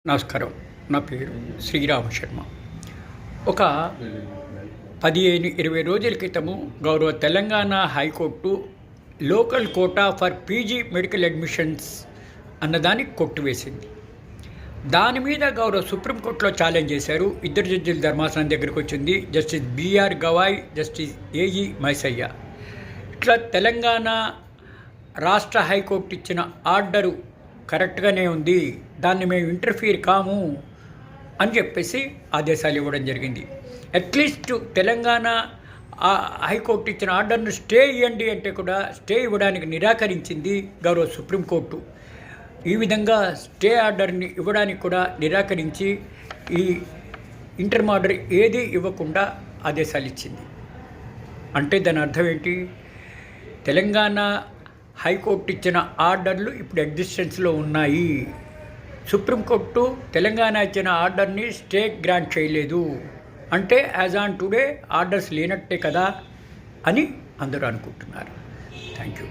నమస్కారం. నా పేరు శ్రీరామ శర్మ. ఒక 15-20 రోజుల క్రితము గౌరవ Telangana high court local quota for PG medical admissions అన్నదాన్ని కొట్టివేసింది. దాని మీద గౌరవ సుప్రీంకోర్టులో ఛాలెంజ్ చేశారు. ఇద్దరు జడ్జిల ధర్మాసనం దగ్గరికి వచ్చింది. Justice B R Gavai, justice A E Maisaiah. ఇట్లా తెలంగాణ రాష్ట్ర హైకోర్టు ఇచ్చిన ఆర్డరు కరెక్ట్గానే ఉంది, దాన్ని మేము ఇంటర్ఫియర్ కాము అని చెప్పేసి ఆదేశాలు ఇవ్వడం జరిగింది. అట్లీస్ట్ తెలంగాణ హైకోర్టు ఇచ్చిన ఆర్డర్ను స్టే ఇవ్వండి అంటే కూడా స్టే ఇవ్వడానికి నిరాకరించింది గౌరవ సుప్రీంకోర్టు. ఈ విధంగా స్టే ఆర్డర్ని ఇవ్వడానికి కూడా నిరాకరించి ఈ ఇంటర్మ్ ఆర్డర్ ఏది ఇవ్వకుండా ఆదేశాలు ఇచ్చింది. అంటే దాని అర్థం ఏంటి? తెలంగాణ హైకోర్టు ఇచ్చిన ఆర్డర్లు ఇప్పుడు ఎగ్జిస్టెన్స్లో ఉన్నాయి. సుప్రీంకోర్టు తెలంగాణ ఇచ్చిన ఆర్డర్ని స్టే గ్రాంట్ చేయలేదు అంటే యాజ్ ఆన్ టుడే ఆర్డర్స్ లేనట్టే కదా అని అందరూ అనుకుంటున్నారు. Thank you.